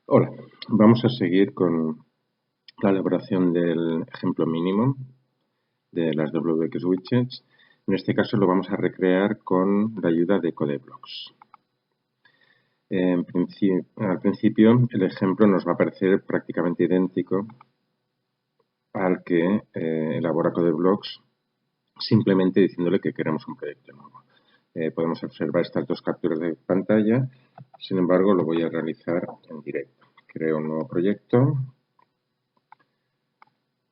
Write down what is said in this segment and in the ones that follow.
Hola, vamos a seguir con la elaboración del ejemplo mínimo de las WX Widgets. En este caso lo vamos a recrear con la ayuda de CodeBlocks. Al principio el ejemplo nos va a parecer prácticamente idéntico al que elabora CodeBlocks, simplemente diciéndole que queremos un proyecto nuevo. Podemos observar estas dos capturas de pantalla, sin embargo lo voy a realizar en directo. Creo un nuevo proyecto,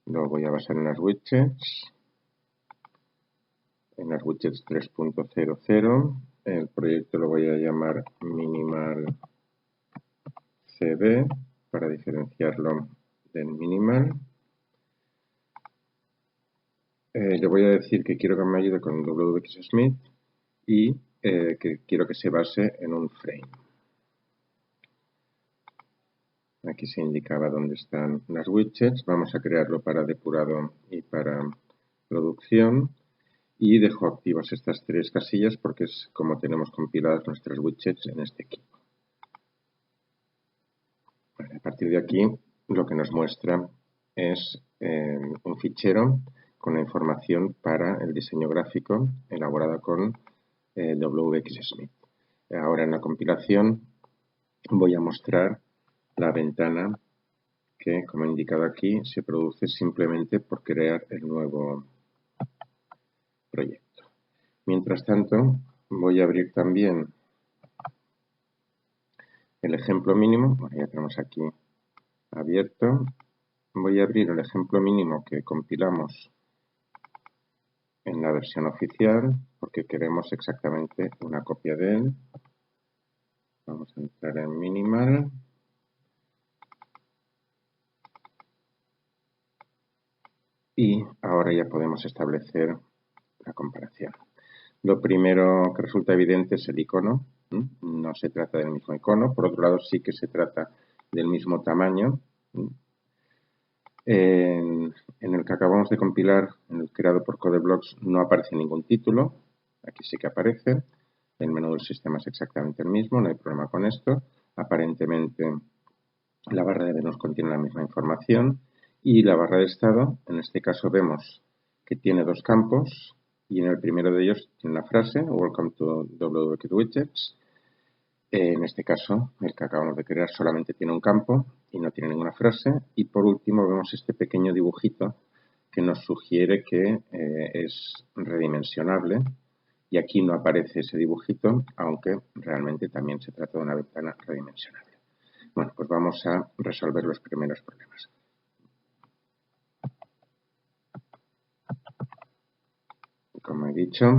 lo voy a basar en las widgets 3.00. El proyecto lo voy a llamar minimal cb para diferenciarlo del minimal. Le voy a decir que quiero que me ayude con WXSmith y que quiero que se base en un frame. Aquí se indicaba dónde están las widgets. Vamos a crearlo para depurado y para producción. Y dejo activas estas tres casillas porque es como tenemos compiladas nuestras widgets en este equipo. Bueno, a partir de aquí lo que nos muestra es un fichero con la información para el diseño gráfico elaborada con WXSmith. Ahora en la compilación voy a mostrar la ventana que, como he indicado aquí, se produce simplemente por crear el nuevo proyecto. Mientras tanto, voy a abrir también el ejemplo mínimo. Bueno, ya tenemos aquí abierto. Voy a abrir el ejemplo mínimo que compilamos en la versión oficial porque queremos exactamente una copia de él. Vamos a entrar en minimal. Y ahora ya podemos establecer la comparación. Lo primero que resulta evidente es el icono. No se trata del mismo icono. Por otro lado, sí que se trata del mismo tamaño. En el que acabamos de compilar, en el creado por CodeBlocks, no aparece ningún título. Aquí sí que aparece. El menú del sistema es exactamente el mismo, no hay problema con esto. Aparentemente la barra de menús contiene la misma información. Y la barra de estado, en este caso vemos que tiene dos campos. Y en el primero de ellos tiene una frase, Welcome to WX Widgets. En este caso, el que acabamos de crear solamente tiene un campo y no tiene ninguna frase. Y por último vemos este pequeño dibujito que nos sugiere que es redimensionable. Y aquí no aparece ese dibujito, aunque realmente también se trata de una ventana redimensionable. Bueno, pues vamos a resolver los primeros problemas. Como he dicho,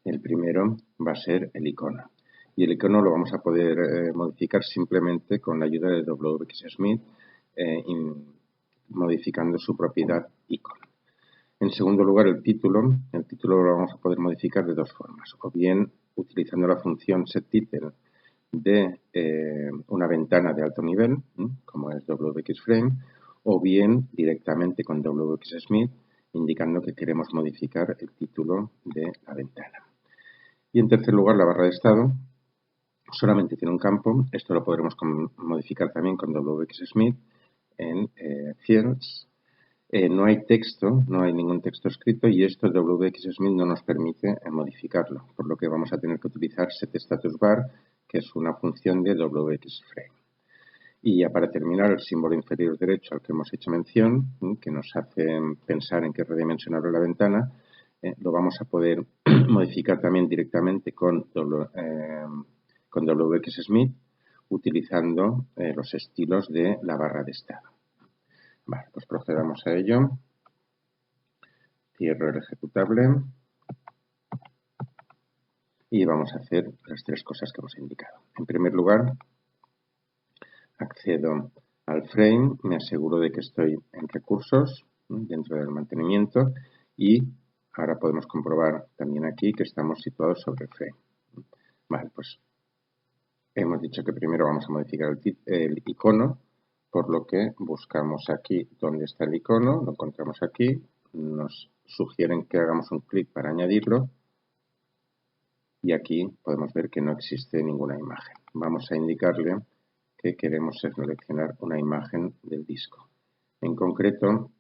el primero va a ser el icono. Y el icono lo vamos a poder modificar simplemente con la ayuda de WXSmith, modificando su propiedad icono. En segundo lugar, el título lo vamos a poder modificar de dos formas. O bien utilizando la función setTitle de una ventana de alto nivel, como es WXFrame, o bien directamente con WXSmith, indicando que queremos modificar el título de la ventana. Y en tercer lugar, la barra de estado solamente tiene un campo. Esto lo podremos modificar también con WXSmith en Fields. No hay texto, no hay ningún texto escrito y esto WXSmith no nos permite modificarlo, por lo que vamos a tener que utilizar setStatusBar, que es una función de WXFrame. Y ya para terminar, el símbolo inferior derecho al que hemos hecho mención, que nos hace pensar en que es redimensionable la ventana, lo vamos a poder modificar también directamente con WXSmith utilizando los estilos de la barra de estado. Vale, pues procedamos a ello. Cierro el ejecutable y vamos a hacer las tres cosas que hemos indicado. En primer lugar, accedo al frame, me aseguro de que estoy en recursos dentro del mantenimiento y ahora podemos comprobar también aquí que estamos situados sobre el frame. Vale, pues hemos dicho que primero vamos a modificar el icono, por lo que buscamos aquí dónde está el icono, lo encontramos aquí, nos sugieren que hagamos un clic para añadirlo y aquí podemos ver que no existe ninguna imagen. Vamos a indicarle que queremos seleccionar una imagen del disco. En concreto,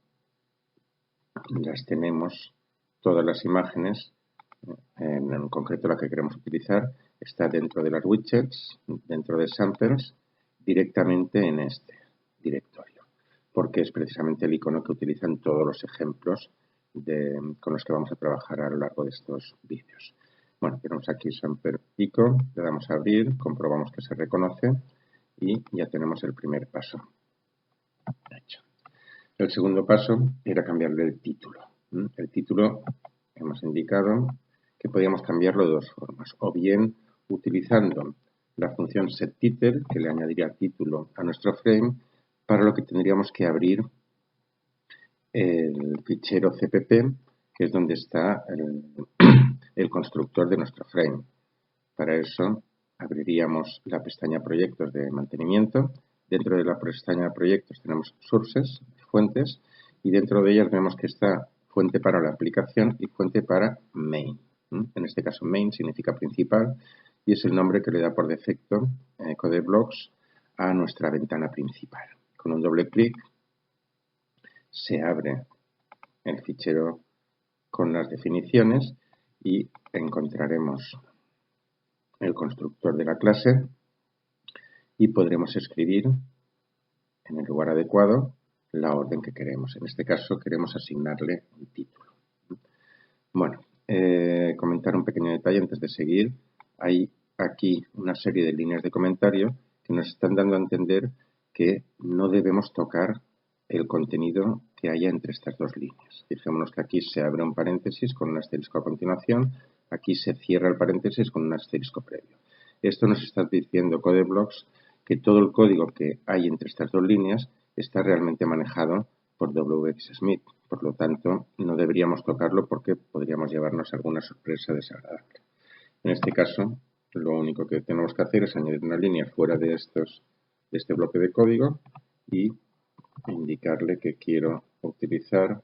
las tenemos todas las imágenes, en concreto la que queremos utilizar, está dentro de las widgets, dentro de samples, directamente en este directorio, porque es precisamente el icono que utilizan todos los ejemplos con los que vamos a trabajar a lo largo de estos vídeos. Bueno, tenemos aquí Sample Icon, le damos a abrir, comprobamos que se reconoce y ya tenemos el primer paso hecho. El segundo paso era cambiarle el título. El título hemos indicado que podíamos cambiarlo de dos formas, o bien utilizando la función setTitle, que le añadiría título a nuestro frame, para lo que tendríamos que abrir el fichero cpp, que es donde está el constructor de nuestro frame. Para eso abriríamos la pestaña Proyectos de mantenimiento. Dentro de la pestaña Proyectos tenemos Sources, fuentes, y dentro de ellas vemos que está fuente para la aplicación y fuente para Main. En este caso Main significa principal y es el nombre que le da por defecto CodeBlocks a nuestra ventana principal. Con un doble clic se abre el fichero con las definiciones y encontraremos el constructor de la clase y podremos escribir en el lugar adecuado la orden que queremos. En este caso queremos asignarle un título. Bueno, comentar un pequeño detalle antes de seguir. Hay aquí una serie de líneas de comentario que nos están dando a entender que no debemos tocar el contenido que haya entre estas dos líneas. Fijémonos que aquí se abre un paréntesis con un asterisco a continuación, aquí se cierra el paréntesis con un asterisco previo. Esto nos está diciendo CodeBlocks que todo el código que hay entre estas dos líneas está realmente manejado por WXSmith. Por lo tanto, no deberíamos tocarlo porque podríamos llevarnos alguna sorpresa desagradable. En este caso, lo único que tenemos que hacer es añadir una línea fuera de este bloque de código y indicarle que quiero utilizar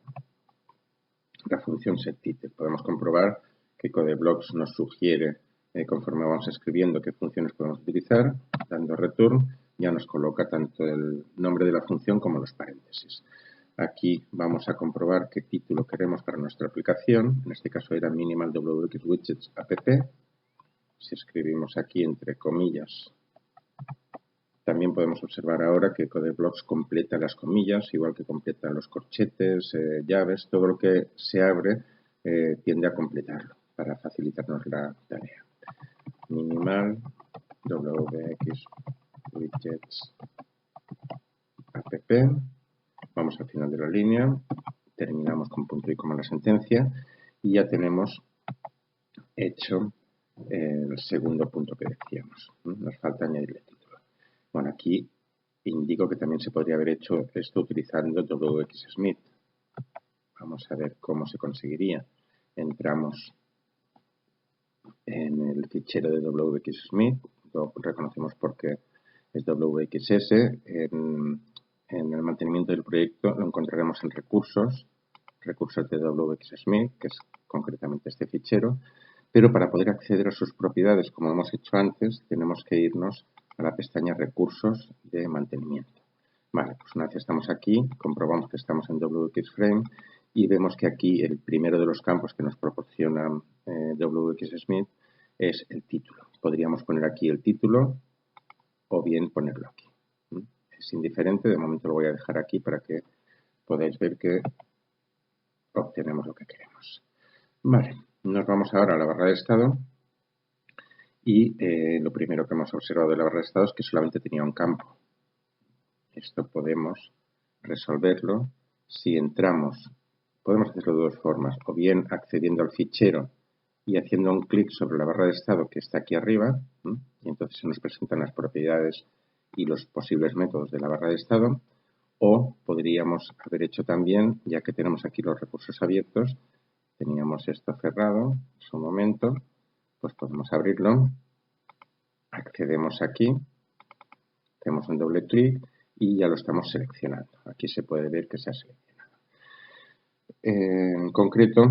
la función setTitle. Podemos comprobar que CodeBlocks nos sugiere, conforme vamos escribiendo, qué funciones podemos utilizar. Dando return ya nos coloca tanto el nombre de la función como los paréntesis. Aquí vamos a comprobar qué título queremos para nuestra aplicación. En este caso era minimal WX Widgets app. Si escribimos aquí entre comillas, también podemos observar ahora que CodeBlocks completa las comillas, igual que completa los corchetes, llaves, todo lo que se abre tiende a completarlo para facilitarnos la tarea. Minimal WX Widgets app. Vamos al final de la línea, terminamos con punto y coma la sentencia y ya tenemos hecho el segundo punto que decíamos. Nos falta añadirle título. Bueno, aquí indico que también se podría haber hecho esto utilizando WXSmith. Vamos a ver cómo se conseguiría. Entramos en el fichero de WXSmith, lo reconocemos porque es WXS. En el mantenimiento del proyecto lo encontraremos en recursos de WXSmith, que es concretamente este fichero, pero para poder acceder a sus propiedades, como hemos hecho antes, tenemos que irnos a la pestaña Recursos de mantenimiento. Vale, pues una vez estamos aquí, comprobamos que estamos en WXFrame y vemos que aquí el primero de los campos que nos proporciona WXSmith es el título. Podríamos poner aquí el título o bien ponerlo aquí. Es indiferente, de momento lo voy a dejar aquí para que podáis ver que obtenemos lo que queremos. Vale, nos vamos ahora a la barra de estado y lo primero que hemos observado de la barra de estado es que solamente tenía un campo. Esto podemos resolverlo si entramos, podemos hacerlo de dos formas, o bien accediendo al fichero y haciendo un clic sobre la barra de estado que está aquí arriba, y entonces se nos presentan las propiedades y los posibles métodos de la barra de estado, o podríamos haber hecho también, ya que tenemos aquí los recursos abiertos, teníamos esto cerrado en su momento, pues podemos abrirlo, accedemos aquí, hacemos un doble clic y ya lo estamos seleccionando. Aquí se puede ver que se ha seleccionado. En concreto,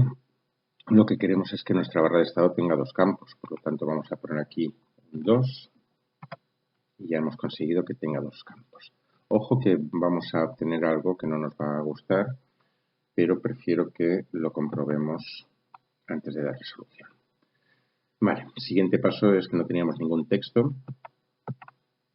lo que queremos es que nuestra barra de estado tenga dos campos, por lo tanto vamos a poner aquí 2 y ya hemos conseguido que tenga dos campos. Ojo que vamos a obtener algo que no nos va a gustar, pero prefiero que lo comprobemos antes de dar resolución. Vale, el siguiente paso es que no teníamos ningún texto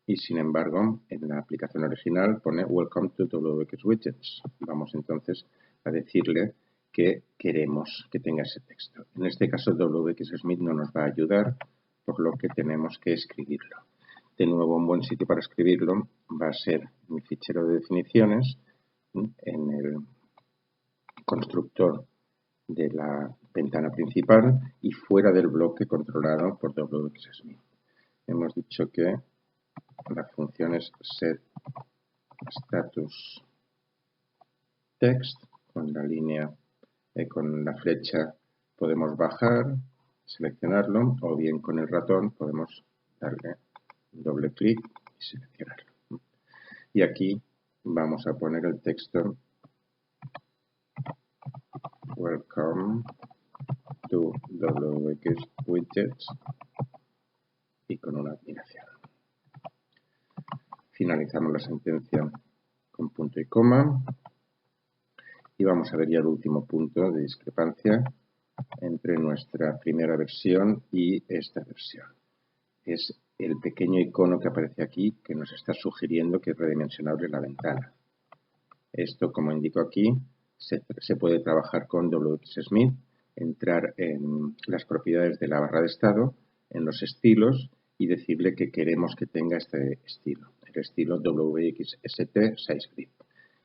y sin embargo en la aplicación original pone Welcome to WXWidgets. Vamos entonces a decirle que queremos que tenga ese texto. En este caso WXSmith no nos va a ayudar, por lo que tenemos que escribirlo. De nuevo, un buen sitio para escribirlo va a ser en el fichero de definiciones, en el constructor de la ventana principal y fuera del bloque controlado por WXSmith. Hemos dicho que la función es setStatusText, con la línea, con la flecha podemos bajar, seleccionarlo, o bien con el ratón podemos darle doble clic y seleccionarlo. Y aquí vamos a poner el texto Welcome to WXWidgets y con una admiración. Finalizamos la sentencia con punto y coma y vamos a ver ya el último punto de discrepancia entre nuestra primera versión y esta versión. Es el pequeño icono que aparece aquí que nos está sugiriendo que es redimensionable la ventana. Esto, como indico aquí, se puede trabajar con WXSmith, entrar en las propiedades de la barra de estado, en los estilos y decirle que queremos que tenga este estilo, el estilo WXST Size Grid.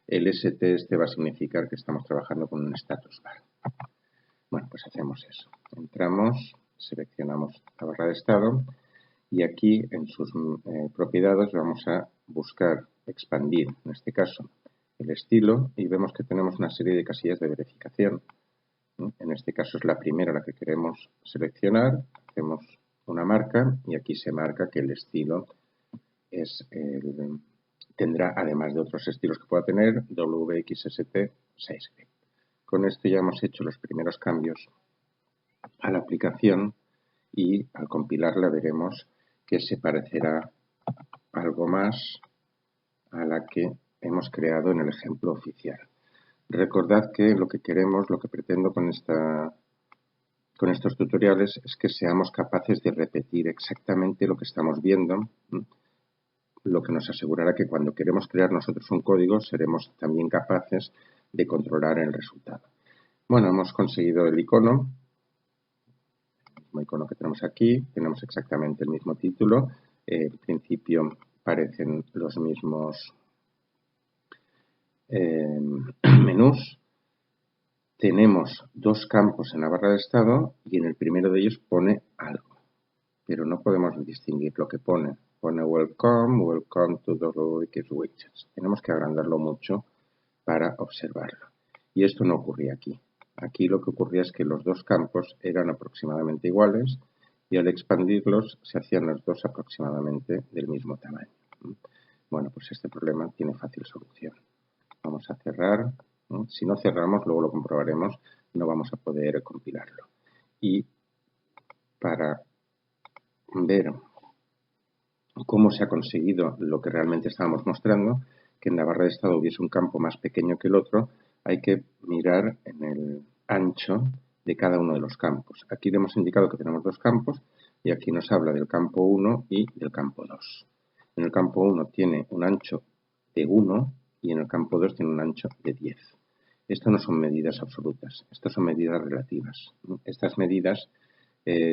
El ST este va a significar que estamos trabajando con un status bar. Bueno, pues hacemos eso. Entramos, seleccionamos la barra de estado y aquí en sus propiedades vamos a buscar expandir, en este caso, el estilo y vemos que tenemos una serie de casillas de verificación. En este caso es la primera la que queremos seleccionar, hacemos una marca y aquí se marca que el estilo tendrá, además de otros estilos que pueda tener, WXST 6. Con esto ya hemos hecho los primeros cambios a la aplicación y al compilarla veremos que se parecerá algo más a la que hemos creado en el ejemplo oficial. Recordad que lo que queremos, lo que pretendo con estos tutoriales es que seamos capaces de repetir exactamente lo que estamos viendo, lo que nos asegurará que cuando queremos crear nosotros un código seremos también capaces de controlar el resultado. Bueno, hemos conseguido el icono que tenemos aquí, tenemos exactamente el mismo título, al principio parecen los mismos menús. Tenemos dos campos en la barra de estado y en el primero de ellos pone algo, pero no podemos distinguir lo que pone. Pone welcome to WXWidgets. Tenemos que agrandarlo mucho para observarlo. Y esto no ocurría aquí. Aquí lo que ocurría es que los dos campos eran aproximadamente iguales y al expandirlos se hacían los dos aproximadamente del mismo tamaño. Bueno, pues este problema tiene fácil solución. Vamos a cerrar. Si no cerramos, luego lo comprobaremos, no vamos a poder compilarlo. Y para ver cómo se ha conseguido lo que realmente estábamos mostrando, que en la barra de estado hubiese un campo más pequeño que el otro, hay que mirar en el ancho de cada uno de los campos. Aquí le hemos indicado que tenemos dos campos y aquí nos habla del campo 1 y del campo 2. En el campo 1 tiene un ancho de 1 y en el campo 2 tiene un ancho de 10. Esto no son medidas absolutas, estas son medidas relativas. Estas medidas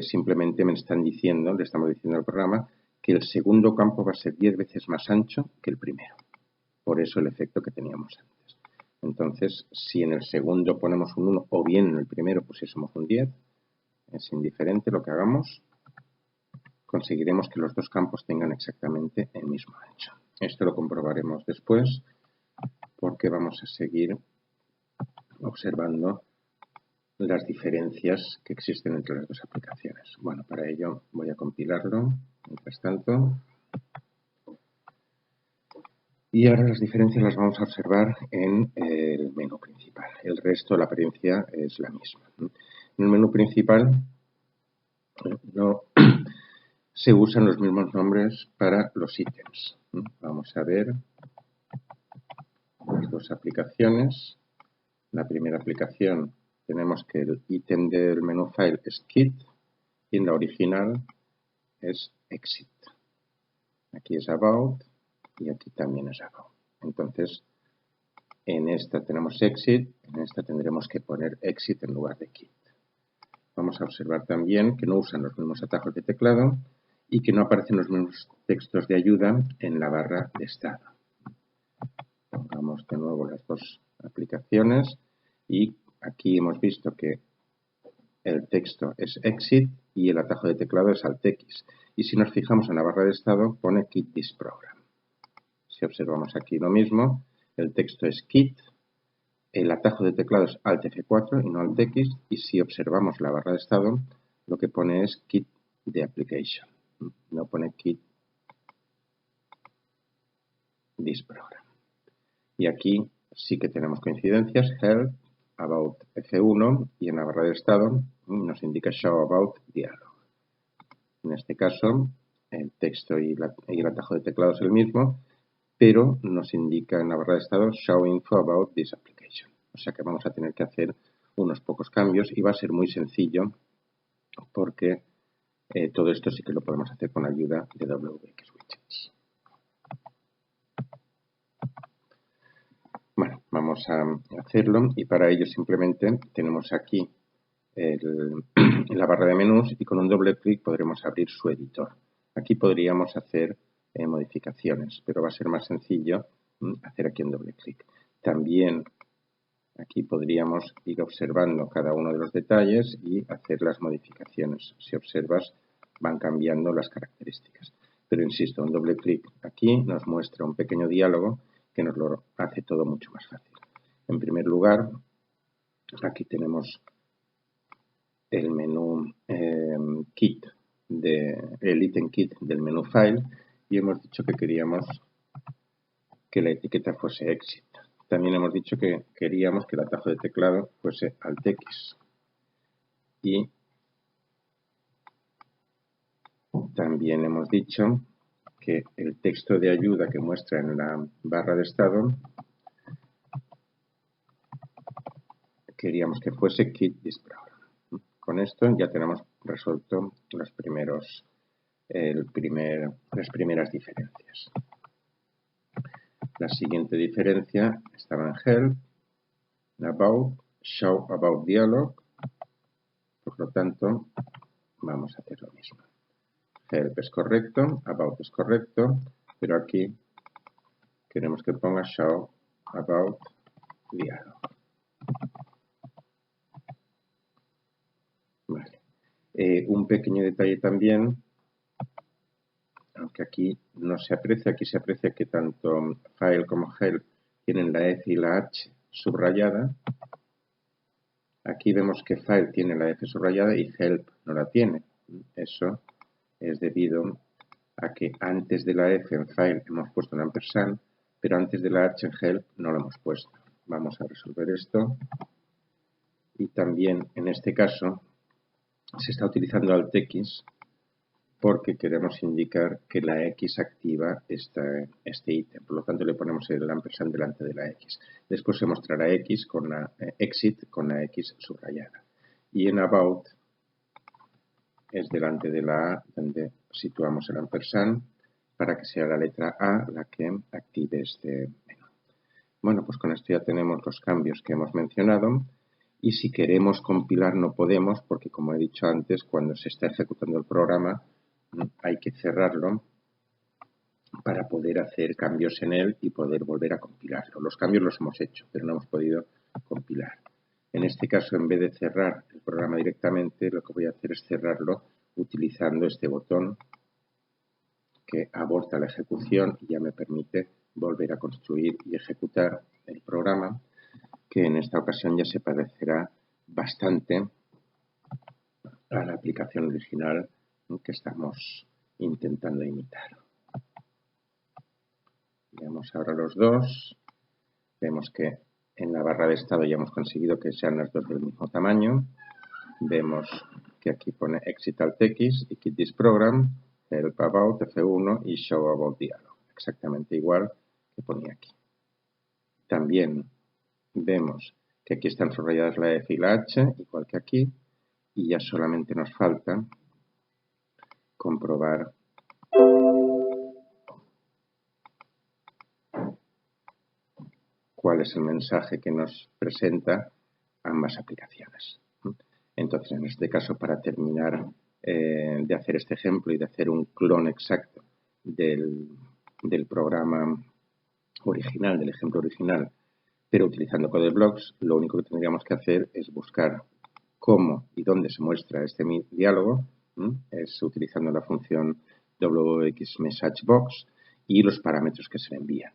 simplemente me están diciendo, le estamos diciendo al programa, que el segundo campo va a ser 10 veces más ancho que el primero. Por eso el efecto que teníamos antes. Entonces, si en el segundo ponemos un 1 o bien en el primero pusiésemos un 10, es indiferente lo que hagamos, conseguiremos que los dos campos tengan exactamente el mismo ancho. Esto lo comprobaremos después porque vamos a seguir observando las diferencias que existen entre las dos aplicaciones. Bueno, para ello voy a compilarlo, mientras tanto. Y ahora las diferencias las vamos a observar en el menú principal. principal. El resto, la apariencia es la misma. En el menú principal no se usan los mismos nombres para los ítems. Vamos a ver las dos aplicaciones. La primera aplicación tenemos que el ítem del menú file es kit y en la original es exit. Aquí es about y aquí también es about. Entonces, en esta tenemos exit, en esta tendremos que poner exit en lugar de kit. Vamos a observar también que no usan los mismos atajos de teclado y que no aparecen los mismos textos de ayuda en la barra de estado. Pongamos de nuevo las dos aplicaciones y aquí hemos visto que el texto es exit y el atajo de teclado es alt X. Y si nos fijamos en la barra de estado pone quit this program. Si observamos aquí lo mismo, el texto es quit, el atajo de teclado es alt F4 y no alt X, y si observamos la barra de estado lo que pone es quit the application, no pone quit this program. Y aquí sí que tenemos coincidencias, help, about F1 y en la barra de estado nos indica show about dialog. En este caso el texto y el atajo de teclado es el mismo, pero nos indica en la barra de estado show info about this application. O sea que vamos a tener que hacer unos pocos cambios y va a ser muy sencillo porque todo esto sí que lo podemos hacer con ayuda de WX Widgets. Bueno, vamos a hacerlo y para ello simplemente tenemos aquí la barra de menús y con un doble clic podremos abrir su editor. Aquí podríamos hacer modificaciones, pero va a ser más sencillo hacer aquí un doble clic. También aquí podríamos ir observando cada uno de los detalles y hacer las modificaciones. Si observas, van cambiando las características. Pero insisto, un doble clic aquí nos muestra un pequeño diálogo que nos lo hace todo mucho más fácil. En primer lugar, aquí tenemos el menú kit, el ítem kit del menú file y hemos dicho que queríamos que la etiqueta fuese exit. También hemos dicho que queríamos que el atajo de teclado fuese alt X. Y también hemos dicho que el texto de ayuda que muestra en la barra de estado queríamos que fuese quit this program. Con esto ya tenemos resuelto las primeras diferencias. La siguiente diferencia estaba en help, about, show about dialog. Por lo tanto, vamos a hacer lo mismo. Help es correcto, about es correcto, pero aquí queremos que ponga show about dialog. Vale. Un pequeño detalle también, aunque aquí no se aprecia, aquí se aprecia que tanto file como help tienen la F y la H subrayada. Aquí vemos que file tiene la F subrayada y help no la tiene. Eso es debido a que antes de la F en file hemos puesto un ampersand, pero antes de la H en help no lo hemos puesto. Vamos a resolver esto. Y también en este caso se está utilizando alt X porque queremos indicar que la X activa este ítem. Por lo tanto, le ponemos el ampersand delante de la X. Después se mostrará X con la exit con la X subrayada. Y en about es delante de la A donde situamos el ampersand para que sea la letra A la que active este menú. Bueno, pues con esto ya tenemos los cambios que hemos mencionado. Y si queremos compilar no podemos porque, como he dicho antes, cuando se está ejecutando el programa hay que cerrarlo para poder hacer cambios en él y poder volver a compilarlo. Los cambios los hemos hecho, pero no hemos podido compilar. En este caso, en vez de cerrar el programa directamente, lo que voy a hacer es cerrarlo utilizando este botón que aborta la ejecución y ya me permite volver a construir y ejecutar el programa, que en esta ocasión ya se parecerá bastante a la aplicación original que estamos intentando imitar. Veamos ahora los dos. Vemos que En la barra de estado ya hemos conseguido que sean las dos del mismo tamaño. Vemos que aquí pone Exit Alt X y Quit this program, Help About F1 y Show About Dialog. Exactamente igual que ponía aquí. También vemos que aquí están subrayadas la F y la H, igual que aquí, y ya solamente nos falta comprobar cuál es el mensaje que nos presenta ambas aplicaciones. Entonces, en este caso, para terminar de hacer este ejemplo y de hacer un clon exacto del programa original, del ejemplo original, pero utilizando CodeBlocks, lo único que tendríamos que hacer es buscar cómo y dónde se muestra este diálogo, es utilizando la función WXMessageBox y los parámetros que se le envían.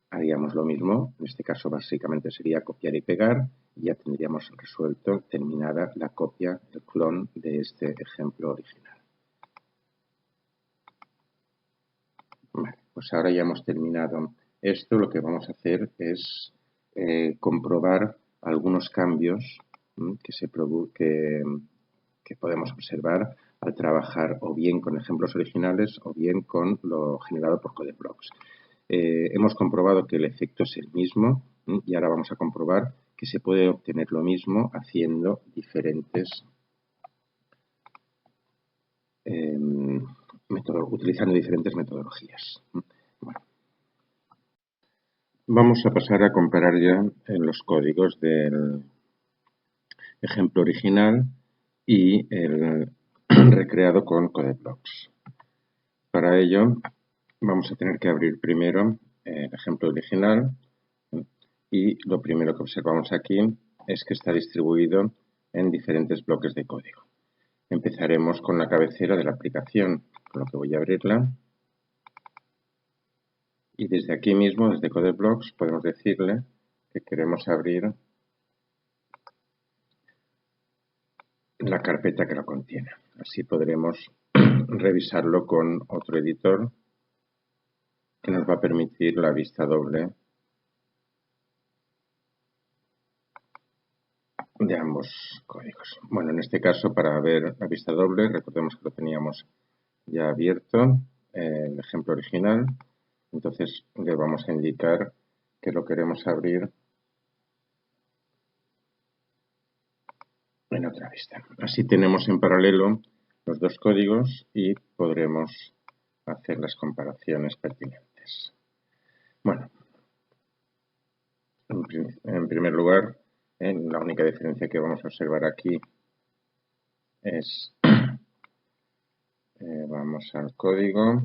Haríamos lo mismo, en este caso básicamente sería copiar y pegar y ya tendríamos resuelto, terminada la copia, el clon de este ejemplo original. Vale, pues ahora ya hemos terminado esto, lo que vamos a hacer es comprobar algunos cambios que podemos observar al trabajar o bien con ejemplos originales o bien con lo generado por CodeBlocks. Hemos comprobado que el efecto es el mismo y ahora vamos a comprobar que se puede obtener lo mismo haciendo utilizando diferentes metodologías. Bueno. Vamos a pasar a comparar ya los códigos del ejemplo original y el recreado con CodeBlocks. Para ello vamos a tener que abrir primero el ejemplo original y lo primero que observamos aquí es que está distribuido en diferentes bloques de código. Empezaremos con la cabecera de la aplicación, con lo que voy a abrirla. Y desde aquí mismo, desde CodeBlocks, podemos decirle que queremos abrir la carpeta que lo contiene. Así podremos revisarlo con otro editor que nos va a permitir la vista doble de ambos códigos. Bueno, en este caso, para ver la vista doble, recordemos que lo teníamos ya abierto, el ejemplo original. Entonces le vamos a indicar que lo queremos abrir en otra vista. Así tenemos en paralelo los dos códigos y podremos hacer las comparaciones pertinentes. Bueno, en primer lugar, la única diferencia que vamos a observar aquí es, vamos al código,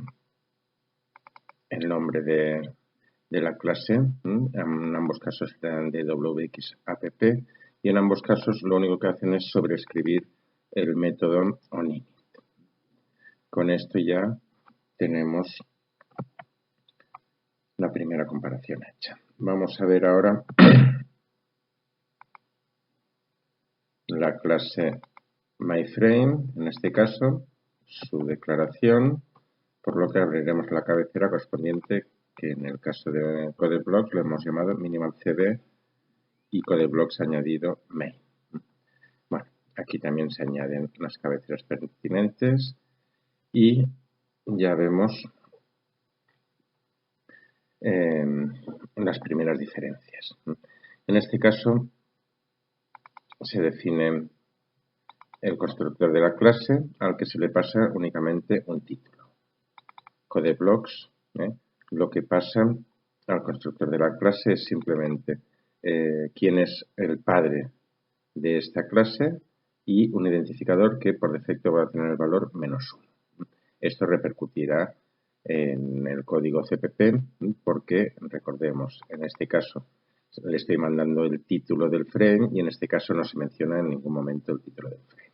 el nombre de la clase, en ambos casos serán de WXApp, y en ambos casos lo único que hacen es sobreescribir el método onInit. Con esto ya tenemos la primera comparación hecha. Vamos a ver ahora la clase MyFrame, en este caso, su declaración, por lo que abriremos la cabecera correspondiente, que en el caso de CodeBlocks lo hemos llamado MinimalCB y CodeBlocks ha añadido main. Bueno, aquí también se añaden las cabeceras pertinentes y ya vemos las primeras diferencias. En este caso se define el constructor de la clase al que se le pasa únicamente un título. CodeBlocks, lo que pasa al constructor de la clase es simplemente quién es el padre de esta clase y un identificador que por defecto va a tener el valor -1. Esto repercutirá en el código CPP porque, recordemos, en este caso le estoy mandando el título del frame y en este caso no se menciona en ningún momento el título del frame.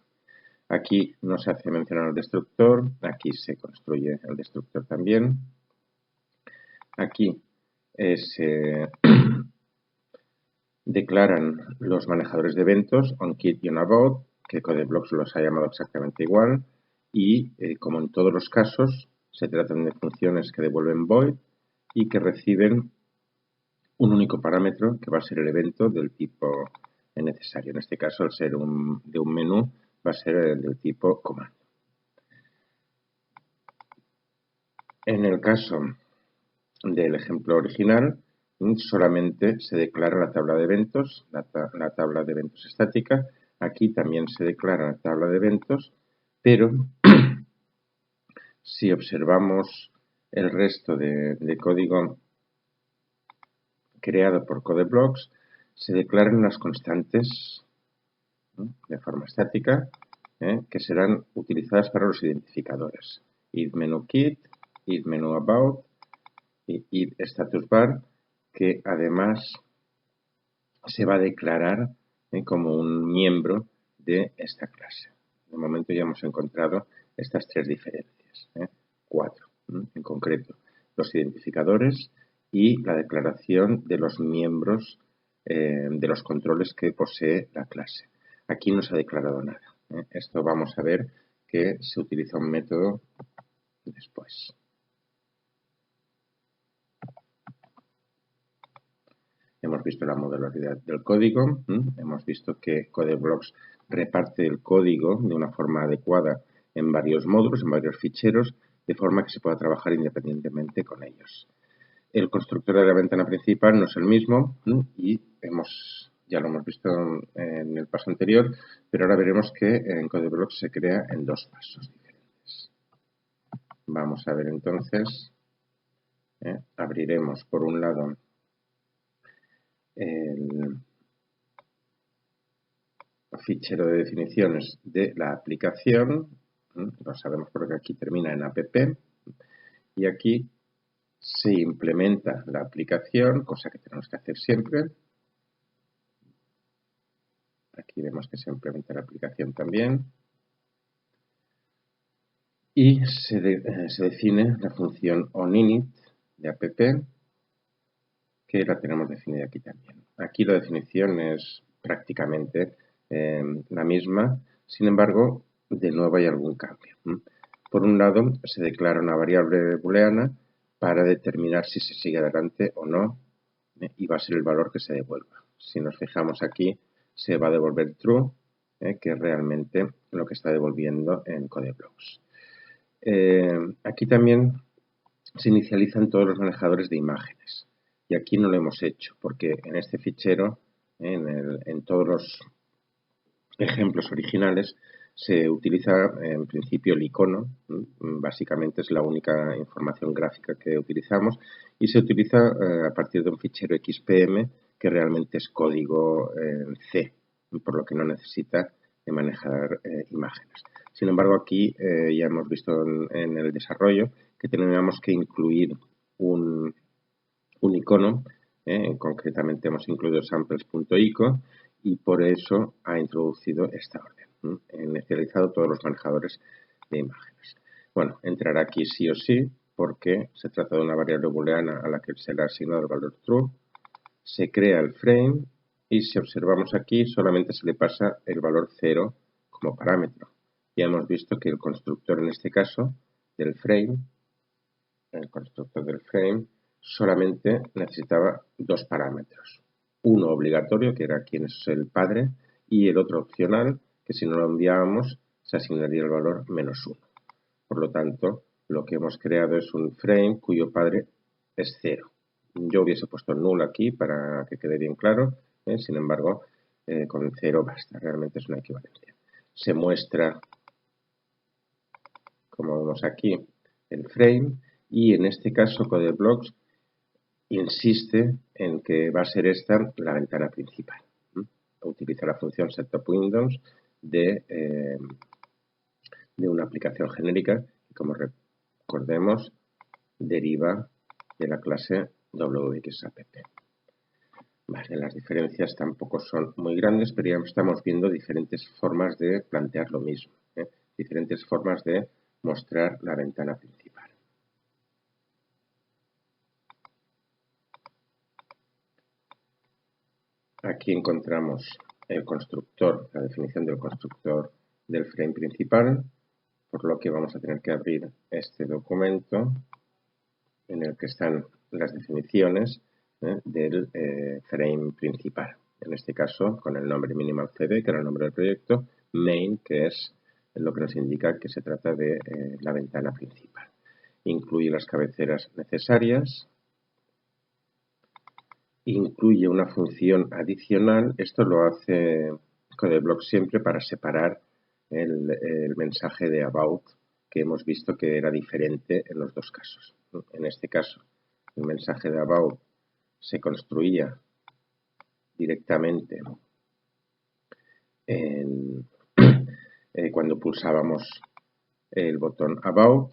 Aquí no se hace mencionar el destructor, aquí se construye el destructor también. Aquí se declaran los manejadores de eventos onKit y onAbout, que CodeBlocks los ha llamado exactamente igual, y como en todos los casos, se tratan de funciones que devuelven void y que reciben un único parámetro que va a ser el evento del tipo necesario. En este caso, al ser de un menú, va a ser el del tipo comando. En el caso del ejemplo original, solamente se declara la tabla de eventos, la tabla de eventos estática. Aquí también se declara la tabla de eventos, pero si observamos el resto de código creado por CodeBlocks, se declaran las constantes, ¿no?, de forma estática, que serán utilizadas para los identificadores. id_menu_kit, id_menu_about y id_statusbar, que además se va a declarar como un miembro de esta clase. De momento ya hemos encontrado estas tres diferencias, 4 en concreto: los identificadores y la declaración de los miembros de los controles que posee la clase. Aquí no se ha declarado nada. Esto vamos a ver que se utiliza un método después. Hemos visto la modularidad del código, hemos visto que CodeBlocks reparte el código de una forma adecuada en varios módulos, en varios ficheros, de forma que se pueda trabajar independientemente con ellos. El constructor de la ventana principal no es el mismo y ya lo hemos visto en el paso anterior, pero ahora veremos que en CodeBlocks se crea en dos pasos diferentes. Vamos a ver entonces, abriremos por un lado el fichero de definiciones de la aplicación, lo sabemos porque aquí termina en app, y aquí se implementa la aplicación, cosa que tenemos que hacer siempre. Aquí vemos que se implementa la aplicación también. Y se define la función onInit de app, que la tenemos definida aquí también. Aquí la definición es prácticamente la misma, sin embargo, de nuevo hay algún cambio. Por un lado, se declara una variable booleana para determinar si se sigue adelante o no, y va a ser el valor que se devuelva. Si nos fijamos aquí, se va a devolver true, que es realmente lo que está devolviendo en CodeBlocks. Aquí también se inicializan todos los manejadores de imágenes. Y aquí no lo hemos hecho, porque en este fichero, en todos los ejemplos originales, se utiliza en principio el icono, básicamente es la única información gráfica que utilizamos, y se utiliza a partir de un fichero XPM que realmente es código C, por lo que no necesita de manejar imágenes. Sin embargo, aquí ya hemos visto en el desarrollo que teníamos que incluir un icono, concretamente hemos incluido samples.ico, y por eso ha introducido esta orden. He inicializado todos los manejadores de imágenes. Bueno, entrará aquí sí o sí, porque se trata de una variable booleana a la que se le ha asignado el valor true. Se crea el frame y si observamos aquí solamente se le pasa el valor 0 como parámetro. Ya hemos visto que el constructor en este caso del frame, el constructor del frame, solamente necesitaba dos parámetros. Uno obligatorio, que era quién es el padre, y el otro opcional, que si no lo enviábamos se asignaría el valor -1. Por lo tanto, lo que hemos creado es un frame cuyo padre es 0. Yo hubiese puesto null aquí para que quede bien claro, sin embargo, con 0 basta, realmente es una equivalencia. Se muestra, como vemos aquí, el frame, y en este caso CodeBlocks insiste en que va a ser esta la ventana principal. Utiliza la función setUpWindows de una aplicación genérica que, como recordemos, deriva de la clase WXApp. Vale, las diferencias tampoco son muy grandes, pero ya estamos viendo diferentes formas de plantear lo mismo, diferentes formas de mostrar la ventana principal. Aquí encontramos el constructor, la definición del constructor del frame principal, por lo que vamos a tener que abrir este documento en el que están las definiciones del frame principal. En este caso, con el nombre minimal cd, que era el nombre del proyecto, main, que es lo que nos indica que se trata de la ventana principal. Incluye las cabeceras necesarias, incluye una función adicional. Esto lo hace Codeblox siempre para separar el mensaje de about, que hemos visto que era diferente en los dos casos. En este caso, el mensaje de about se construía directamente cuando pulsábamos el botón about,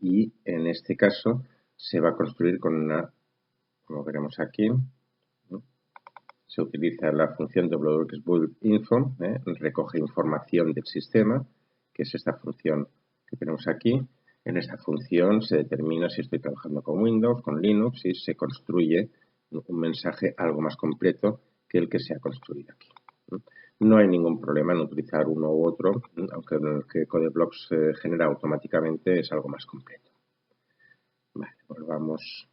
y en este caso se va a construir con una, como veremos aquí, se utiliza la función wxBuildInfo, recoge información del sistema, que es esta función que tenemos aquí. En esta función se determina si estoy trabajando con Windows, con Linux, y se construye un mensaje algo más completo que el que se ha construido aquí. No hay ningún problema en utilizar uno u otro, aunque el que Codeblox genera automáticamente es algo más completo. Vale, volvamos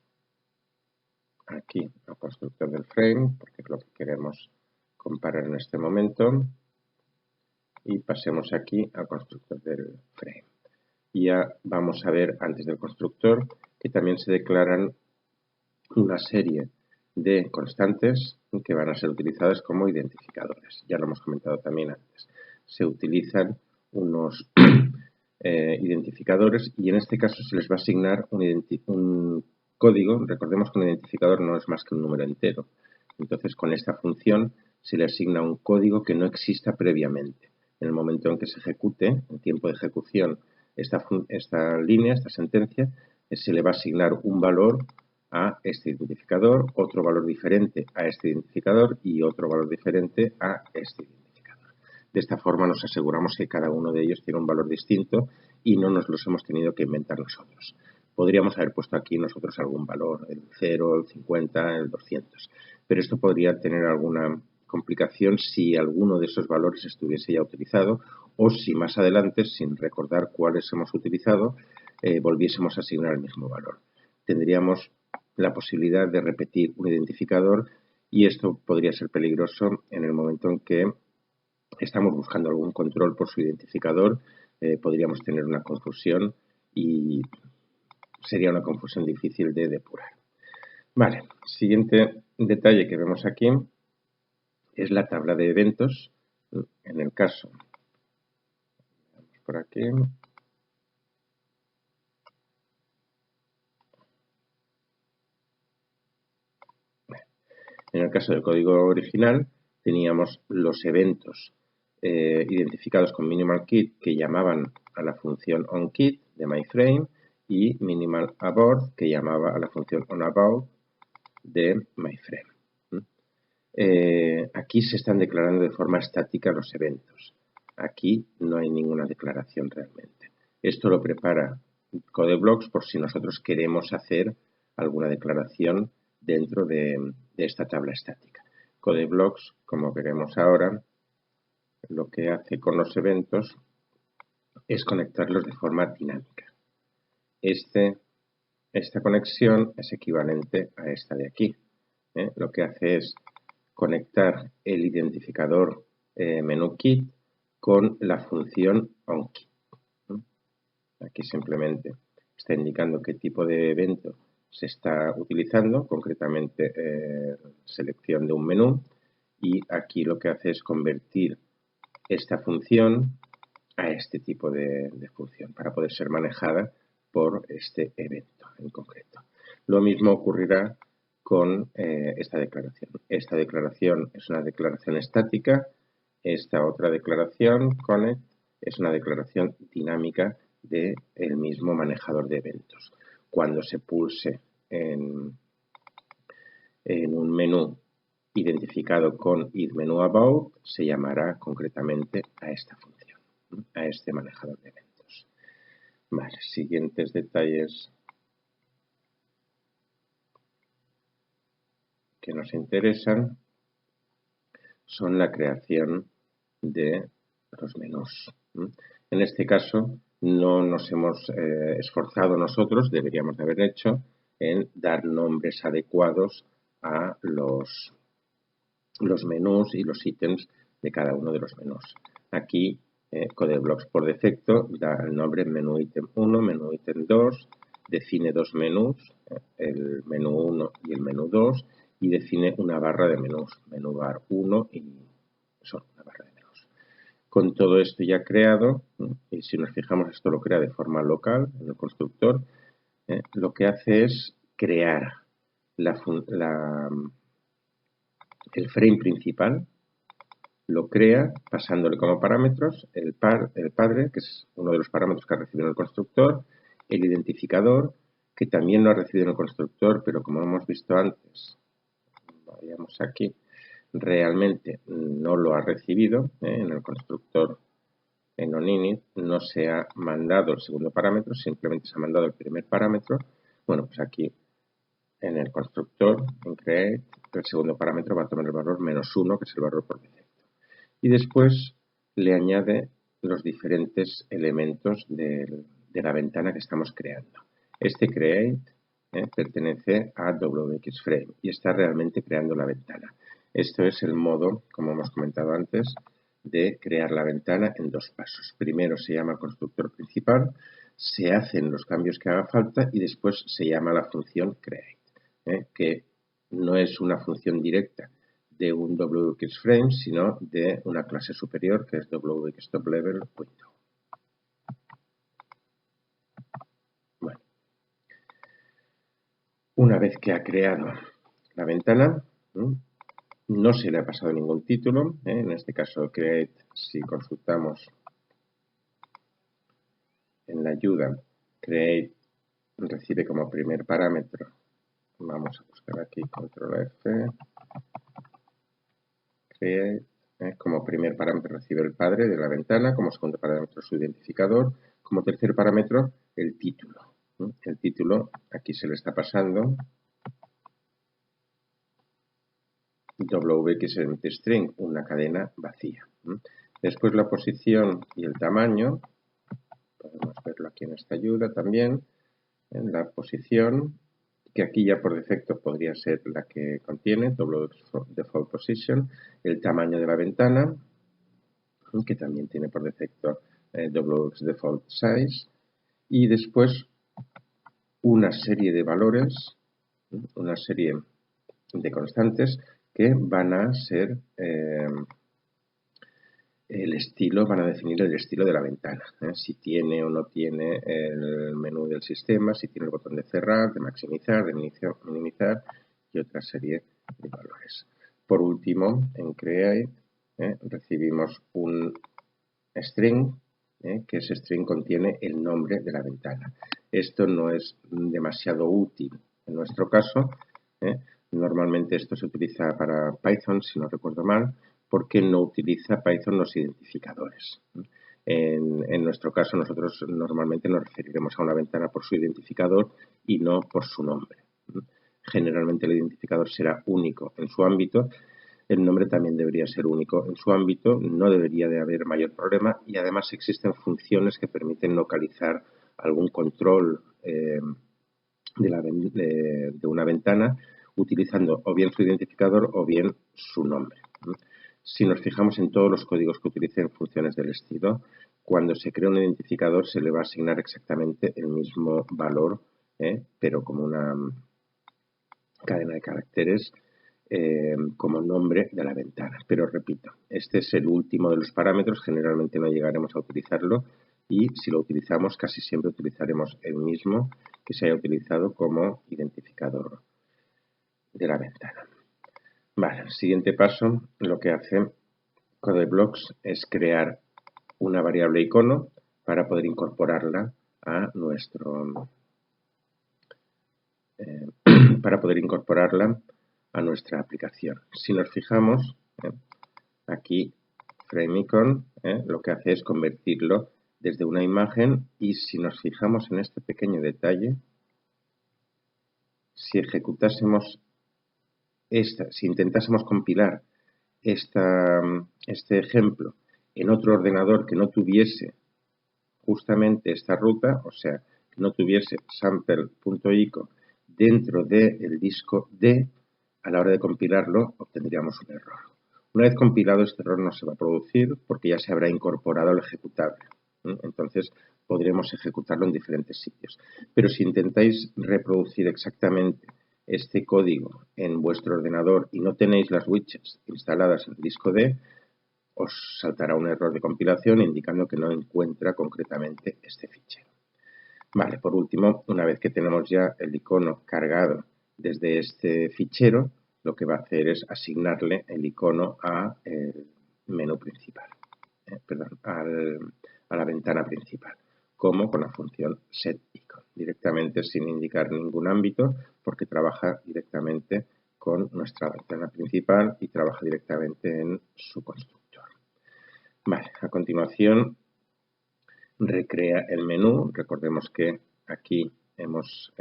aquí al constructor del frame, porque es lo que queremos comparar en este momento, y pasemos aquí al constructor del frame. Y ya vamos a ver antes del constructor que también se declaran una serie de constantes que van a ser utilizadas como identificadores. Ya lo hemos comentado también antes. Se utilizan unos identificadores y en este caso se les va a asignar un código. Recordemos que un identificador no es más que un número entero. Entonces, con esta función se le asigna un código que no exista previamente. En el momento en que se ejecute, en tiempo de ejecución, esta línea, esta sentencia, se le va a asignar un valor a este identificador, otro valor diferente a este identificador y otro valor diferente a este identificador. De esta forma nos aseguramos que cada uno de ellos tiene un valor distinto y no nos los hemos tenido que inventar nosotros. Podríamos haber puesto aquí nosotros algún valor, el 0, el 50, el 200, pero esto podría tener alguna complicación si alguno de esos valores estuviese ya utilizado o si más adelante, sin recordar cuáles hemos utilizado, volviésemos a asignar el mismo valor. Tendríamos la posibilidad de repetir un identificador y esto podría ser peligroso en el momento en que estamos buscando algún control por su identificador. Podríamos tener una confusión y sería una confusión difícil de depurar. Vale, siguiente detalle que vemos aquí es la tabla de eventos. En el caso, vamos por aquí. En el caso del código original teníamos los eventos identificados con minimalKit que llamaban a la función onKit de myFrame y minimalAbort que llamaba a la función onAbout de myFrame. Aquí se están declarando de forma estática los eventos. Aquí no hay ninguna declaración realmente. Esto lo prepara Codeblox por si nosotros queremos hacer alguna declaración dentro de esta tabla estática. Codeblox, como veremos ahora, lo que hace con los eventos es conectarlos de forma dinámica. Esta conexión es equivalente a esta de aquí. Lo que hace es conectar el identificador menúKit con la función onKit. Aquí simplemente está indicando qué tipo de evento se está utilizando, concretamente selección de un menú, y aquí lo que hace es convertir esta función a este tipo de función para poder ser manejada por este evento en concreto. Lo mismo ocurrirá con esta declaración. Esta declaración es una declaración estática, esta otra declaración, connect, es una declaración dinámica del mismo manejador de eventos. Cuando se pulse en un menú identificado con idMenuAbout, se llamará concretamente a esta función, a este manejador de eventos. Vale, siguientes detalles que nos interesan son la creación de los menús. En este caso no nos hemos esforzado nosotros, deberíamos de haber hecho, en dar nombres adecuados a los menús y los ítems de cada uno de los menús. Aquí CodeBlocks por defecto da el nombre menú ítem 1, menú ítem 2, define dos menús, el menú 1 y el menú 2, y define una barra de menús, menú bar 1 y son una barra de menús. Con todo esto ya creado, y si nos fijamos esto lo crea de forma local en el constructor, lo que hace es crear el frame principal, lo crea pasándole como parámetros el padre, que es uno de los parámetros que ha recibido en el constructor, el identificador, que también lo ha recibido en el constructor, pero como hemos visto antes, vayamos aquí, realmente no lo ha recibido en el constructor en onInit, no se ha mandado el segundo parámetro, simplemente se ha mandado el primer parámetro. Bueno, pues aquí en el constructor, en create, el segundo parámetro va a tomar el valor -1, que es el valor por defecto. Y después le añade los diferentes elementos de la ventana que estamos creando. Este create pertenece a WXFrame y está realmente creando la ventana. Esto es el modo, como hemos comentado antes, de crear la ventana en dos pasos. Primero se llama constructor principal, se hacen los cambios que haga falta y después se llama la función create, que no es una función directa de un WXFrame, sino de una clase superior que es WXTopLevel.window. Bueno, una vez que ha creado la ventana, no se le ha pasado ningún título, en este caso create, si consultamos en la ayuda, create recibe como primer parámetro, vamos a buscar aquí control F, create, como primer parámetro recibe el padre de la ventana, como segundo parámetro su identificador, como tercer parámetro el título. El título aquí se le está pasando WXEmptyString, una cadena vacía. Después la posición y el tamaño, podemos verlo aquí en esta ayuda también, en la posición, que aquí ya por defecto podría ser la que contiene, WXDefault Position, el tamaño de la ventana, que también tiene por defecto WXDefault Size, y después una serie de valores, una serie de constantes que van a ser el estilo, van a definir el estilo de la ventana, si tiene o no tiene el menú del sistema, si tiene el botón de cerrar, de maximizar, de minimizar y otra serie de valores. Por último, en create recibimos un string, que ese string contiene el nombre de la ventana. Esto no es demasiado útil en nuestro caso. Normalmente esto se utiliza para Python, si no recuerdo mal, porque no utiliza Python los identificadores. En nuestro caso, nosotros normalmente nos referiremos a una ventana por su identificador y no por su nombre. Generalmente el identificador será único en su ámbito. El nombre también debería ser único en su ámbito, no debería de haber mayor problema y además existen funciones que permiten localizar algún control de una ventana utilizando o bien su identificador o bien su nombre. Si nos fijamos en todos los códigos que utilicen funciones del estilo, cuando se crea un identificador se le va a asignar exactamente el mismo valor, pero como una cadena de caracteres como nombre de la ventana. Pero repito, este es el último de los parámetros, generalmente no llegaremos a utilizarlo y si lo utilizamos casi siempre utilizaremos el mismo que se haya utilizado como identificador de la ventana. Vale, el siguiente paso lo que hace CodeBlocks es crear una variable icono para poder incorporarla a nuestra aplicación. Si nos fijamos, aquí FrameIcon lo que hace es convertirlo desde una imagen y si nos fijamos en este pequeño detalle, si ejecutásemos si intentásemos compilar este ejemplo en otro ordenador que no tuviese justamente esta ruta, o sea, que no tuviese sample.ico dentro del disco D, a la hora de compilarlo obtendríamos un error. Una vez compilado, este error no se va a producir porque ya se habrá incorporado al ejecutable. Entonces, podremos ejecutarlo en diferentes sitios. Pero si intentáis reproducir exactamente este código en vuestro ordenador y no tenéis las widgets instaladas en el disco D, os saltará un error de compilación indicando que no encuentra concretamente este fichero. Vale, por último, una vez que tenemos ya el icono cargado desde este fichero, lo que va a hacer es asignarle el icono a el menú principal, a la ventana principal, como con la función setIcon, directamente sin indicar ningún ámbito, porque trabaja directamente con nuestra ventana principal y trabaja directamente en su constructor. Vale, a continuación recrea el menú. Recordemos que aquí hemos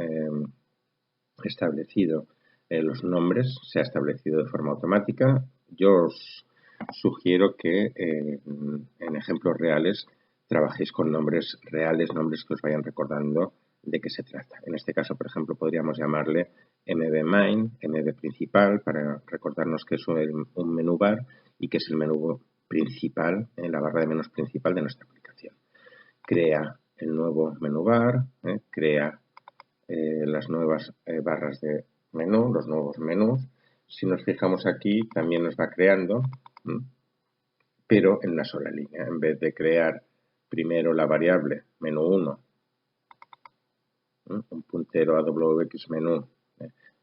establecido los nombres, se ha establecido de forma automática. Yo os sugiero que en ejemplos reales trabajéis con nombres reales, nombres que os vayan recordando de qué se trata. En este caso, por ejemplo, podríamos llamarle mbMain, mb principal, para recordarnos que es un menú bar y que es el menú principal, en la barra de menús principal de nuestra aplicación. Crea el nuevo menú bar, crea las nuevas barras de menú, los nuevos menús. Si nos fijamos aquí, también nos va creando, pero en una sola línea. En vez de crear primero la variable menú 1, un puntero a wx menú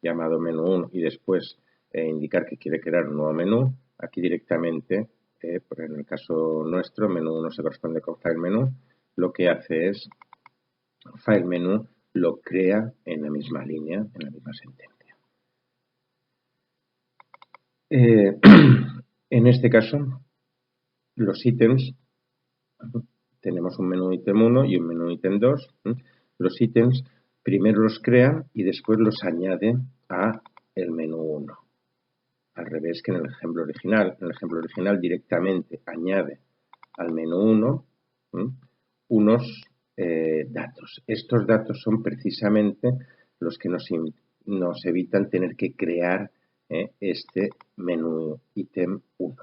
llamado menú 1 y después indicar que quiere crear un nuevo menú, aquí directamente, en el caso nuestro, menú 1 se corresponde con file menú, lo que hace es file menú lo crea en la misma línea, en la misma sentencia. En este caso, los ítems, tenemos un menú ítem 1 y un menú ítem 2. Los ítems primero los crea y después los añade a el menú 1. Al revés que en el ejemplo original. En el ejemplo original directamente añade al menú 1 unos datos. Estos datos son precisamente los que nos evitan tener que crear este menú ítem 1.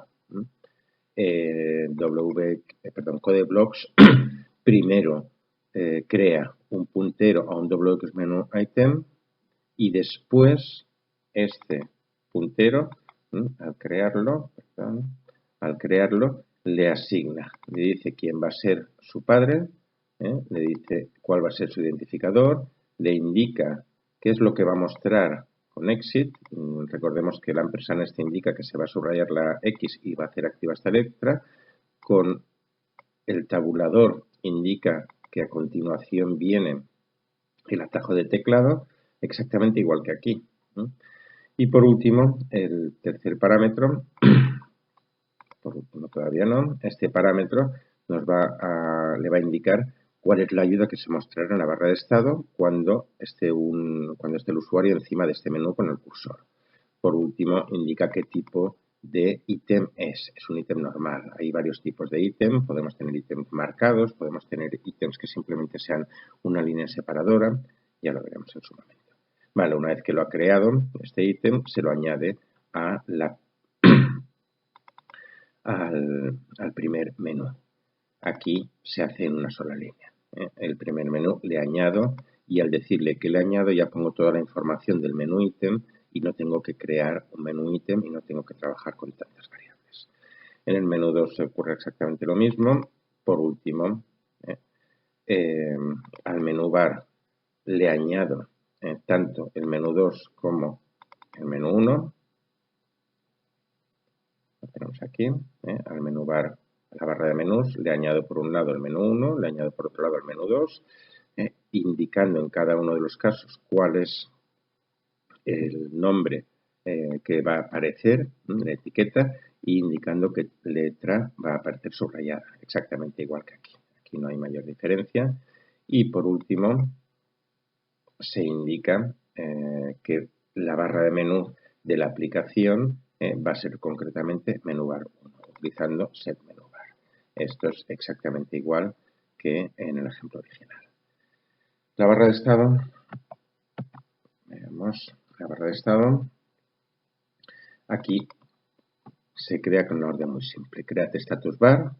CodeBlocks primero crea un puntero a un wx menú item y después este puntero, al crearlo, le asigna, le dice quién va a ser su padre, le dice cuál va a ser su identificador, le indica qué es lo que va a mostrar con exit. Recordemos que la ampersand este indica que se va a subrayar la X y va a hacer activa esta letra. Con el tabulador indica que a continuación viene el atajo de teclado, exactamente igual que aquí. Y por último, el tercer parámetro, por último todavía no, este parámetro le va a indicar cuál es la ayuda que se mostrará en la barra de estado cuando esté el usuario encima de este menú con el cursor. Por último, indica qué tipo de ítem es. Es un ítem normal. Hay varios tipos de ítem. Podemos tener ítems marcados, podemos tener ítems que simplemente sean una línea separadora. Ya lo veremos en su momento. Vale, una vez que lo ha creado, este ítem se lo añade a al primer menú. Aquí se hace en una sola línea. El primer menú le añado y al decirle que le añado ya pongo toda la información del menú ítem y no tengo que crear un menú ítem y no tengo que trabajar con tantas variables. En el menú 2 se ocurre exactamente lo mismo. Por último, al menú bar le añado tanto el menú 2 como el menú 1. Lo tenemos aquí, al menú bar, a la barra de menús, le añado por un lado el menú 1, le añado por otro lado el menú 2, indicando en cada uno de los casos cuál es el nombre que va a aparecer, la etiqueta, e indicando qué letra va a aparecer subrayada, exactamente igual que aquí. Aquí no hay mayor diferencia. Y por último, se indica que la barra de menú de la aplicación va a ser concretamente menú bar 1, utilizando setMenuBar. Esto es exactamente igual que en el ejemplo original. La barra de estado, veamos, la barra de estado Aquí se crea con una orden muy simple. Create status bar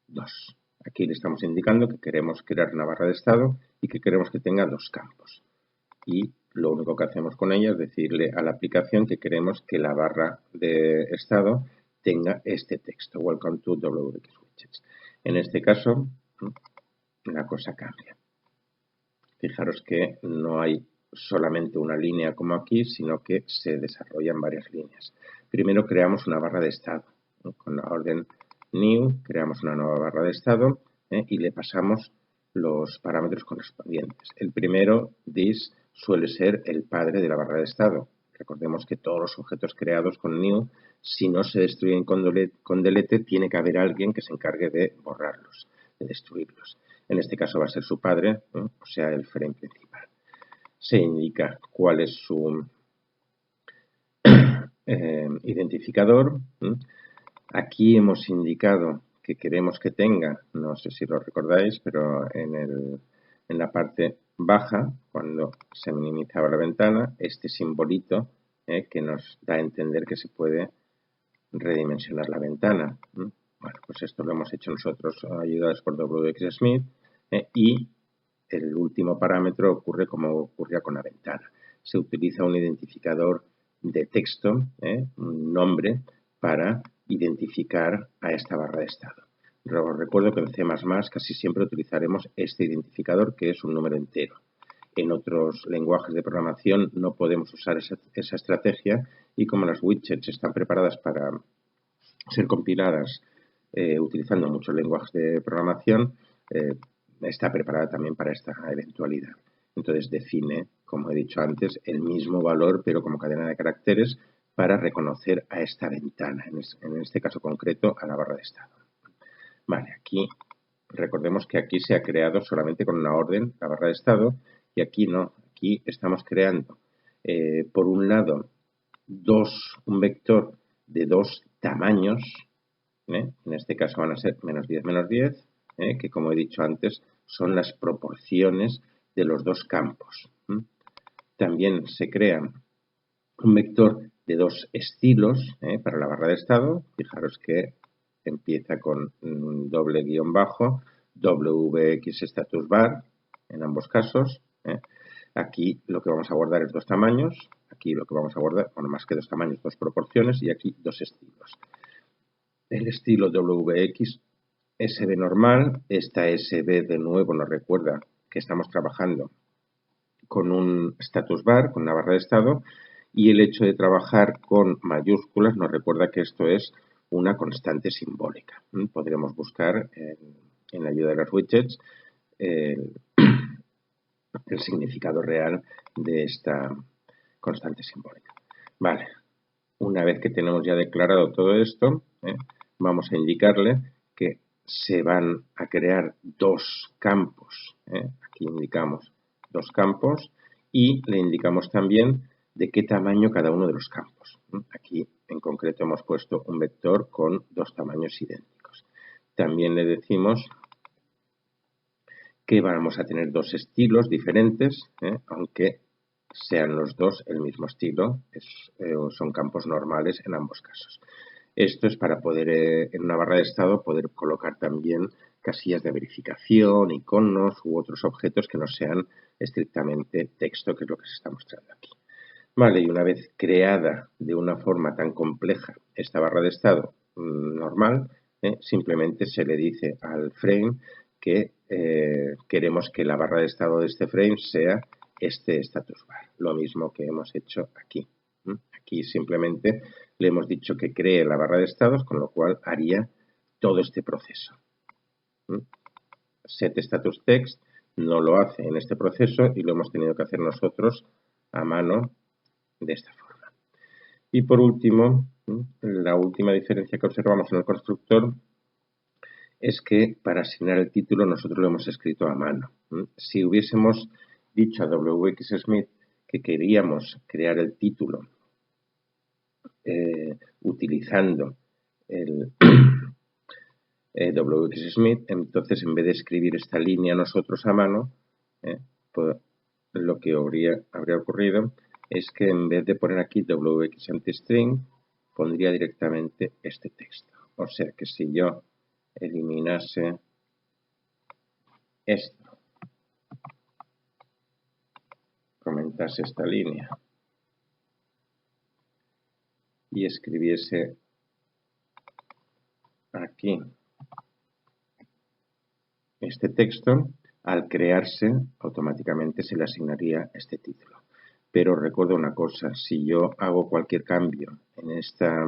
2. Aquí le estamos indicando que queremos crear una barra de estado y que queremos que tenga dos campos. Y lo único que hacemos con ella es decirle a la aplicación que queremos que la barra de estado tenga este texto, Welcome to WXWidgets. En este caso, la cosa cambia. Fijaros que no hay solamente una línea como aquí, sino que se desarrollan varias líneas. Primero creamos una barra de estado. Con la orden new creamos una nueva barra de estado y le pasamos los parámetros correspondientes. El primero, this, suele ser el padre de la barra de estado. Recordemos que todos los objetos creados con new, si no se destruyen con delete, tiene que haber alguien que se encargue de borrarlos, de destruirlos. En este caso va a ser su padre, o sea, el frame principal. Se indica cuál es su identificador. Aquí hemos indicado que queremos que tenga, no sé si lo recordáis, pero en la parte baja, cuando se minimizaba la ventana, este simbolito que nos da a entender que se puede redimensionar la ventana. Bueno, pues esto lo hemos hecho nosotros ayudados por WXSmith y el último parámetro ocurre como ocurría con la ventana. Se utiliza un identificador de texto, un nombre, para identificar a esta barra de estado. Os recuerdo que en C++ casi siempre utilizaremos este identificador, que es un número entero. En otros lenguajes de programación no podemos usar esa estrategia y como las widgets están preparadas para ser compiladas utilizando muchos lenguajes de programación, está preparada también para esta eventualidad. Entonces define, como he dicho antes, el mismo valor pero como cadena de caracteres para reconocer a esta ventana, en este caso concreto a la barra de estado. Vale, aquí recordemos que aquí se ha creado solamente con una orden la barra de estado y aquí no, aquí estamos creando por un lado un vector de dos tamaños, en este caso van a ser -10, -10, que como he dicho antes son las proporciones de los dos campos. También se crea un vector de dos estilos para la barra de estado. Fijaros que empieza con doble guión bajo, WX status bar en ambos casos. Aquí lo que vamos a guardar es dos tamaños, aquí lo que vamos a guardar, bueno, más que dos tamaños, dos proporciones y aquí dos estilos. El estilo WX SB normal, esta SB de nuevo nos recuerda que estamos trabajando con un status bar, con una barra de estado, y el hecho de trabajar con mayúsculas nos recuerda que esto es una constante simbólica. Podremos buscar en la ayuda de los widgets el significado real de esta constante simbólica. Vale, una vez que tenemos ya declarado todo esto, vamos a indicarle que se van a crear dos campos. Aquí indicamos dos campos y le indicamos también de qué tamaño cada uno de los campos. Aquí en concreto hemos puesto un vector con dos tamaños idénticos. También le decimos que vamos a tener dos estilos diferentes, aunque sean los dos el mismo estilo, son campos normales en ambos casos. Esto es para poder, en una barra de estado, poder colocar también casillas de verificación, iconos u otros objetos que no sean estrictamente texto, que es lo que se está mostrando aquí. Vale, y una vez creada de una forma tan compleja esta barra de estado normal, simplemente se le dice al frame que queremos que la barra de estado de este frame sea este status bar, lo mismo que hemos hecho aquí. Aquí simplemente le hemos dicho que cree la barra de estados, con lo cual haría todo este proceso. Set status text no lo hace en este proceso y lo hemos tenido que hacer nosotros a mano de esta forma. Y por último, la última diferencia que observamos en el constructor es que para asignar el título nosotros lo hemos escrito a mano. Si hubiésemos dicho a WXSmith que queríamos crear el título utilizando el WXSmith, entonces en vez de escribir esta línea nosotros a mano, pues lo que habría ocurrido es que en vez de poner aquí WXEmptyString, pondría directamente este texto. O sea que si yo eliminase esto, comentase esta línea y escribiese aquí este texto, al crearse automáticamente se le asignaría este título. Pero recuerda una cosa, si yo hago cualquier cambio en esta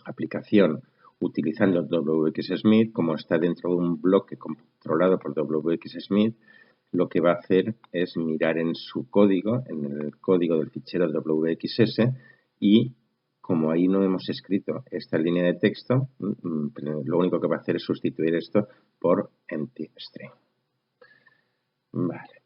aplicación utilizando WXSmith, como está dentro de un bloque controlado por WXSmith, lo que va a hacer es mirar en su código, en el código del fichero WXS, y como ahí no hemos escrito esta línea de texto, lo único que va a hacer es sustituir esto por empty string. Vale.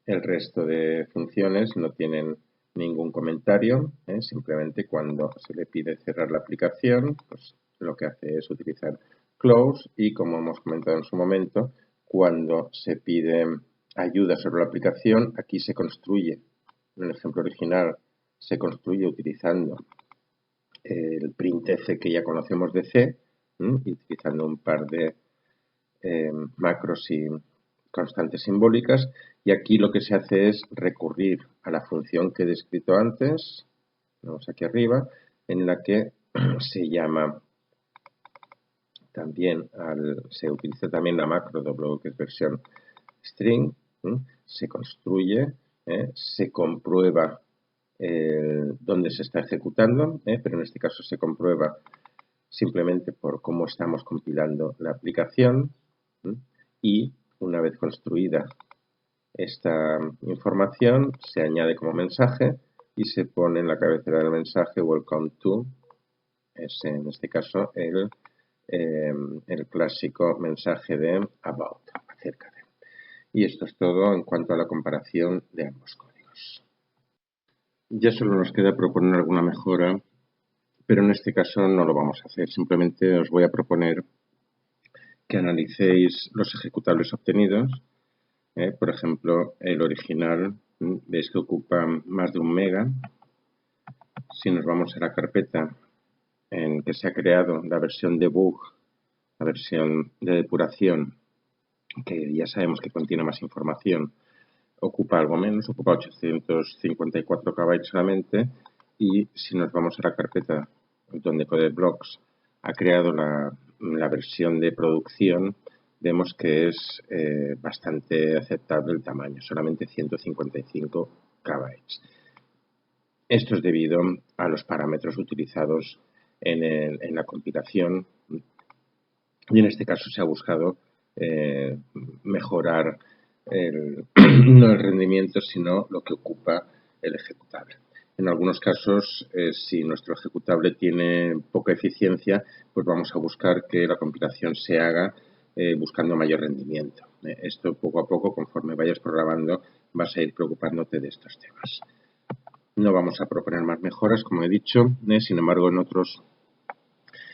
El resto de funciones no tienen ningún comentario, simplemente cuando se le pide cerrar la aplicación, pues lo que hace es utilizar close, y como hemos comentado en su momento, cuando se pide ayuda sobre la aplicación, aquí se construye, en el ejemplo original, se construye utilizando el printf que ya conocemos de C, y utilizando un par de macros y constantes simbólicas, y aquí lo que se hace es recurrir a la función que he descrito antes, vamos aquí arriba, en la que se llama también, se utiliza también la macro w, que es versión string, se construye, se comprueba dónde se está ejecutando, pero en este caso se comprueba simplemente por cómo estamos compilando la aplicación, y una vez construida esta información se añade como mensaje y se pone en la cabecera del mensaje welcome to, es en este caso el clásico mensaje de about, acerca de. Y esto es todo en cuanto a la comparación de ambos códigos. Ya solo nos queda proponer alguna mejora, pero en este caso no lo vamos a hacer. Simplemente os voy a proponer que analicéis los ejecutables obtenidos. Por ejemplo, el original, veis que ocupa más de 1 mega. Si nos vamos a la carpeta en que se ha creado la versión debug, la versión de depuración, que ya sabemos que contiene más información, ocupa algo menos, ocupa 854 KB solamente. Y si nos vamos a la carpeta donde CodeBlocks ha creado la versión de producción, vemos que es bastante aceptable el tamaño, solamente 155 KB. Esto es debido a los parámetros utilizados en la compilación, y en este caso se ha buscado mejorar no el rendimiento, sino lo que ocupa el ejecutable. En algunos casos, si nuestro ejecutable tiene poca eficiencia, pues vamos a buscar que la compilación se haga buscando mayor rendimiento. Esto poco a poco, conforme vayas programando, vas a ir preocupándote de estos temas. No vamos a proponer más mejoras, como he dicho, sin embargo, en otros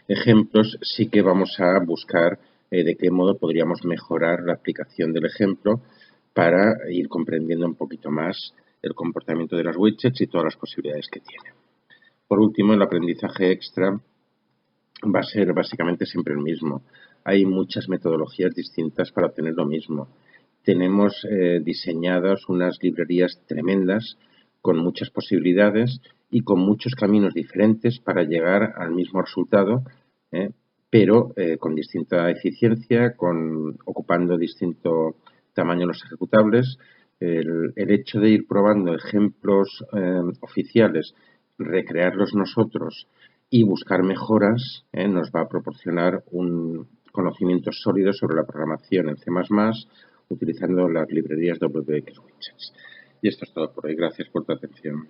ejemplos sí que vamos a buscar de qué modo podríamos mejorar la aplicación del ejemplo para ir comprendiendo un poquito más el comportamiento de las widgets y todas las posibilidades que tiene. Por último, el aprendizaje extra va a ser básicamente siempre el mismo. Hay muchas metodologías distintas para obtener lo mismo. Tenemos diseñadas unas librerías tremendas con muchas posibilidades y con muchos caminos diferentes para llegar al mismo resultado, pero con distinta eficiencia, ocupando distinto tamaño los ejecutables. El hecho de ir probando ejemplos oficiales, recrearlos nosotros y buscar mejoras nos va a proporcionar un conocimiento sólido sobre la programación en C++, utilizando las librerías WXWidgets. Y esto es todo por hoy. Gracias por tu atención.